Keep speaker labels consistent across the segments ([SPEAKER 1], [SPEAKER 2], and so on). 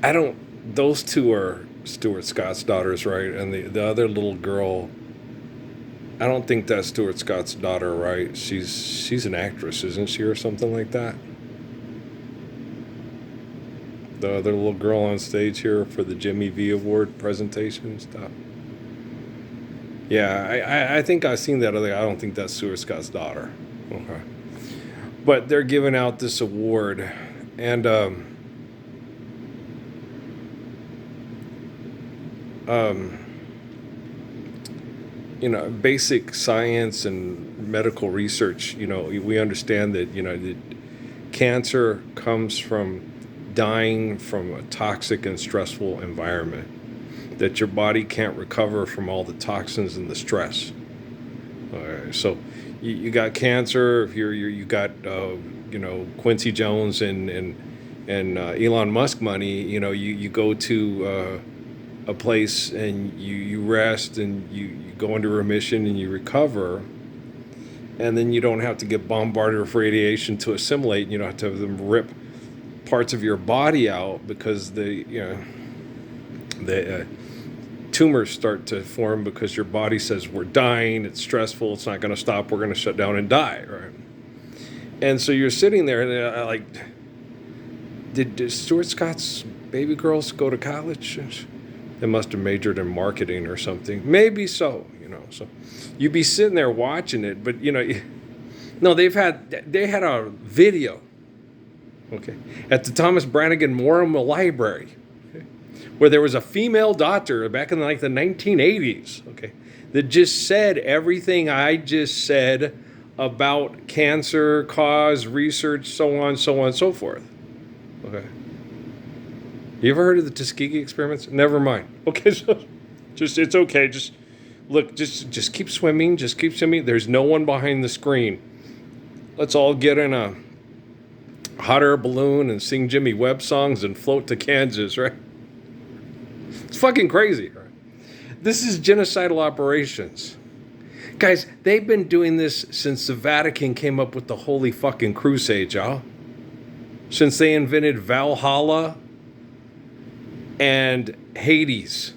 [SPEAKER 1] I don't. Those two are Stuart Scott's daughters, right? And the other little girl, I don't think that's Stuart Scott's daughter, right? She's an actress, isn't she, or something like that? The other little girl on stage here for the Jimmy V Award presentation and stuff. Yeah, I think I've seen that other. I don't think that's Stuart Scott's daughter. Okay, but they're giving out this award, and um, basic science and medical research. We understand that that cancer comes from dying from a toxic and stressful environment. That your body can't recover from all the toxins and the stress. All right, so you got cancer. If you got Quincy Jones and Elon Musk money, you go to a place and you rest and you go into remission and you recover, and then you don't have to get bombarded with radiation to assimilate. You don't have to have them rip parts of your body out because the tumors start to form because your body says we're dying, it's stressful, it's not going to stop, we're going to shut down and die, right? And so you're sitting there and like, did Stuart Scott's baby girls go to college? They must have majored in marketing or something. Maybe so, So you'd be sitting there watching it, but no, they had a video, okay, at the Thomas Brannigan Memorial Library, okay, where there was a female doctor back in like the 1980s, okay, that just said everything I just said about cancer, cause, research, so on, so on, so forth. Okay. You ever heard of the Tuskegee experiments? Never mind. Okay, so just it's okay. Just look, just keep swimming. Just keep swimming. There's no one behind the screen. Let's all get in a hot air balloon and sing Jimmy Webb songs and float to Kansas, right? It's fucking crazy, right? This is genocidal operations. Guys, they've been doing this since the Vatican came up with the Holy fucking Crusade, y'all. Since they invented Valhalla and Hades.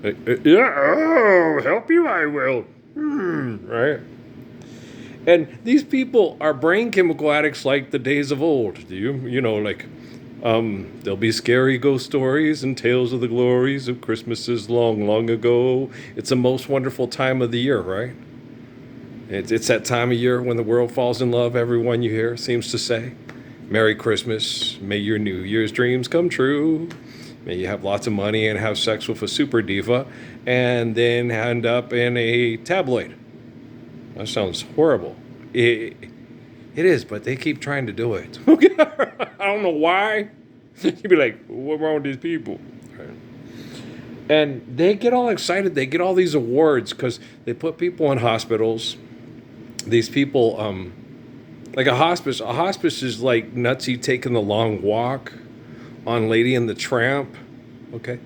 [SPEAKER 1] Yeah, oh, help you I will. Right? And these people are brain chemical addicts like the days of old. There'll be scary ghost stories and tales of the glories of Christmases long, long ago. It's the most wonderful time of the year, right? It's that time of year when the world falls in love, everyone you hear seems to say. Merry Christmas. May your New Year's dreams come true. May you have lots of money and have sex with a super diva and then end up in a tabloid. That sounds horrible. It is, but they keep trying to do it. I don't know why. You'd be like, what's wrong with these people? Right. And they get all excited. They get all these awards because they put people in hospitals. These people, like a hospice. A hospice is like Nutsy taking the long walk on Lady and the Tramp, okay?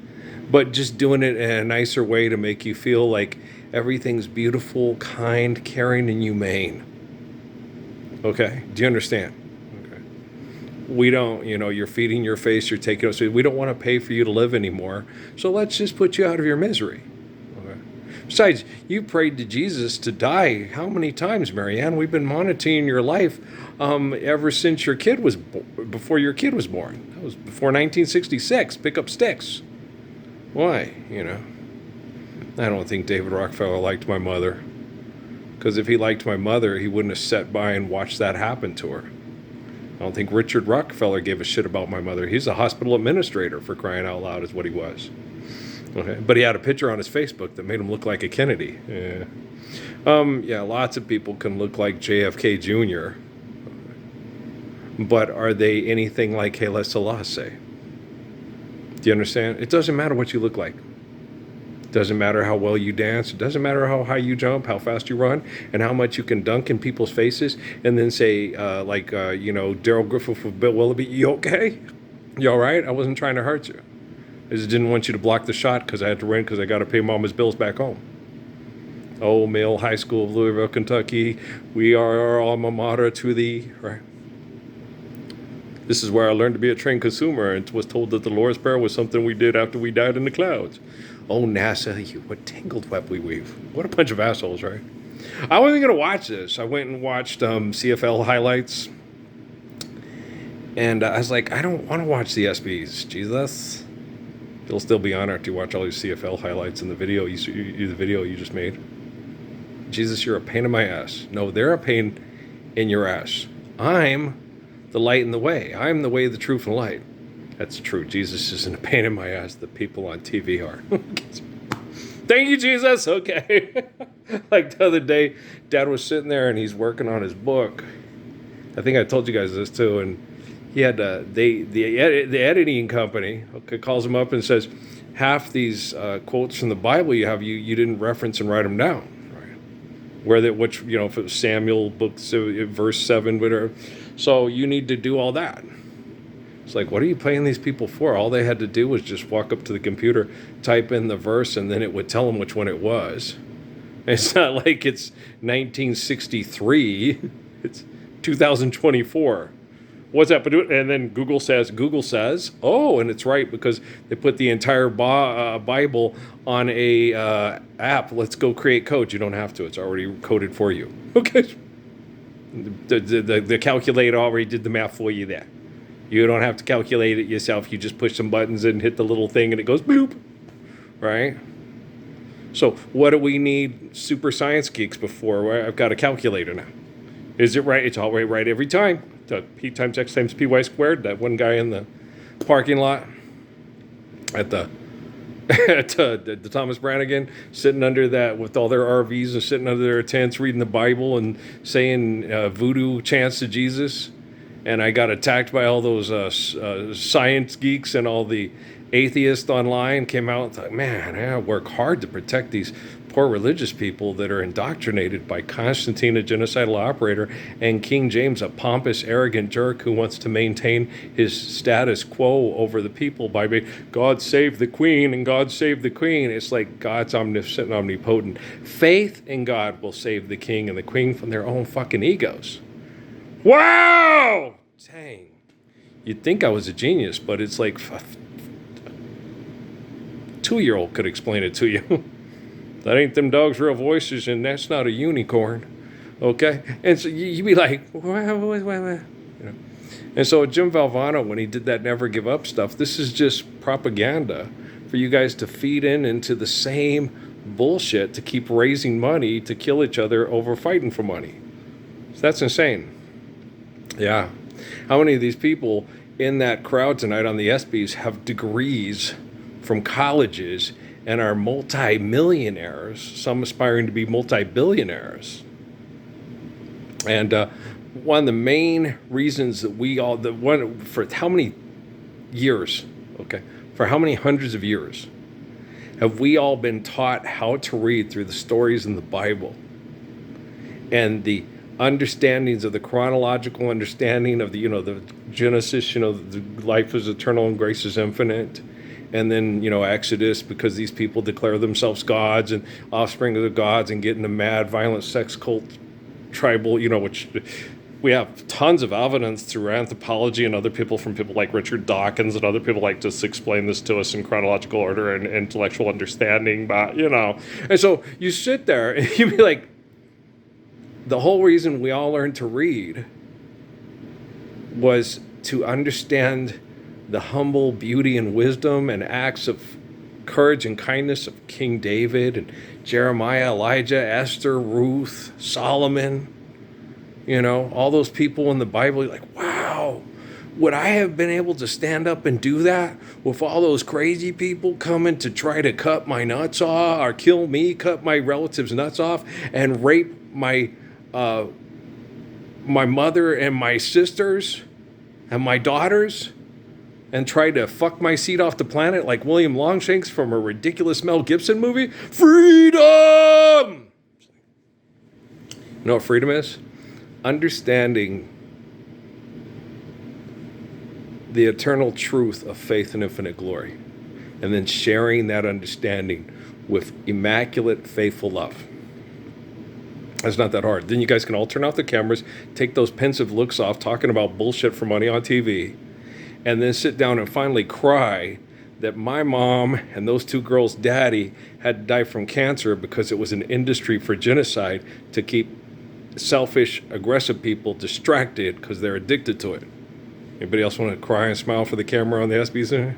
[SPEAKER 1] But just doing it in a nicer way to make you feel like everything's beautiful, kind, caring, and humane. Okay? Do you understand? Okay. We don't, you're feeding your face, you're taking us. We don't want to pay for you to live anymore, so let's just put you out of your misery. Okay? Besides, you prayed to Jesus to die how many times, Marianne? We've been monitoring your life ever since before your kid was born. That was before 1966. Pick up sticks. Why? I don't think David Rockefeller liked my mother. Because if he liked my mother, he wouldn't have sat by and watched that happen to her. I don't think Richard Rockefeller gave a shit about my mother. He's a hospital administrator, for crying out loud, is what he was. Okay, but he had a picture on his Facebook that made him look like a Kennedy. Yeah. Yeah, lots of people can look like JFK Jr., but are they anything like Haile Selassie? Do you understand? It doesn't matter what you look like. It doesn't matter how well you dance. It doesn't matter how high you jump, how fast you run, and how much you can dunk in people's faces and then say, Daryl Griffith with Bill Willoughby, you okay? You all right? I wasn't trying to hurt you. I just didn't want you to block the shot because I had to run because I got to pay Mama's bills back home. Old Mill High School of Louisville, Kentucky. We are our alma mater to thee, right? This is where I learned to be a trained consumer and was told that the Lord's Prayer was something we did after we died in the clouds. Oh, NASA, what tangled web we weave. What a bunch of assholes, right? I wasn't going to watch this. I went and watched CFL highlights. And I was like, I don't want to watch the ESPYs. Jesus. It'll still be on after you watch all these CFL highlights in the video you just made. Jesus, you're a pain in my ass. No, they're a pain in your ass. I'm the light and the way. I'm the way, the truth, and light. That's true. Jesus isn't a pain in my ass. The people on TV are. Thank you, Jesus. Okay. Like the other day, Dad was sitting there and he's working on his book. I think I told you guys this too. And he had the editing company calls him up and says, half these quotes from the Bible you have, you didn't reference and write them down. Right? If it was Samuel, verse 7, whatever. So you need to do all that. It's like, what are you paying these people for? All they had to do was just walk up to the computer, type in the verse, and then it would tell them which one it was. It's not like it's 1963. It's 2024. What's that? And then Google says, oh, and it's right because they put the entire Bible on a app. Let's go create code. You don't have to. It's already coded for you. Okay. The calculator already did the math for you there. You don't have to calculate it yourself. You just push some buttons and hit the little thing and it goes bloop, right? So what do we need super science geeks before? Well, I've got a calculator now. Is it right? It's all right every time. P times X times PY squared. That one guy in the parking lot at the Thomas Brannigan, sitting under that with all their RVs and sitting under their tents, reading the Bible and saying voodoo chants to Jesus. And I got attacked by all those science geeks and all the atheists online. Came out and thought, man, I work hard to protect these poor religious people that are indoctrinated by Constantine, a genocidal operator, and King James, a pompous, arrogant jerk who wants to maintain his status quo over the people by being, God save the Queen and God save the Queen. It's like God's omniscient, omnipotent. Faith in God will save the King and the Queen from their own fucking egos. Wow! Dang. You'd think I was a genius, but it's like a 2-year-old could explain it to you. That ain't them dogs' real voices, and that's not a unicorn. Okay? And so you'd be like, what? You know? And so Jim Valvano, when he did that Never Give Up stuff, this is just propaganda for you guys to feed into the same bullshit to keep raising money to kill each other over fighting for money. So that's insane. Yeah. How many of these people in that crowd tonight on the ESPYs have degrees from colleges and are multi-millionaires, some aspiring to be multi-billionaires? And one of the main reasons that for how many years, for how many hundreds of years have we all been taught how to read through the stories in the Bible and the understandings of the chronological understanding of the Genesis, the life is eternal and grace is infinite. And then, Exodus, because these people declare themselves gods and offspring of the gods and get into mad, violent sex cult, tribal, which we have tons of evidence through anthropology and other people from people like Richard Dawkins and other people like to explain this to us in chronological order and intellectual understanding, but, And so you sit there and you be like, the whole reason we all learned to read was to understand the humble beauty and wisdom and acts of courage and kindness of King David and Jeremiah, Elijah, Esther, Ruth, Solomon, all those people in the Bible. You're like, wow, would I have been able to stand up and do that with all those crazy people coming to try to cut my nuts off or kill me, cut my relatives' nuts off, and rape my mother and my sisters and my daughters and try to fuck my seed off the planet like William Longshanks from a ridiculous Mel Gibson movie? Freedom! You know what freedom is? Understanding the eternal truth of faith and infinite glory, and then sharing that understanding with immaculate, faithful love. It's not that hard. Then you guys can all turn off the cameras, take those pensive looks off, talking about bullshit for money on TV, and then sit down and finally cry that my mom and those two girls' daddy had to die from cancer because it was an industry for genocide to keep selfish, aggressive people distracted because they're addicted to it. Anybody else want to cry and smile for the camera on the ESPYS?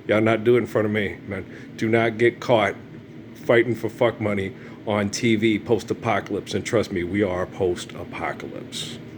[SPEAKER 1] Y'all not do it in front of me, man. Do not get caught fighting for fuck money on TV post-apocalypse. And trust me, we are post-apocalypse.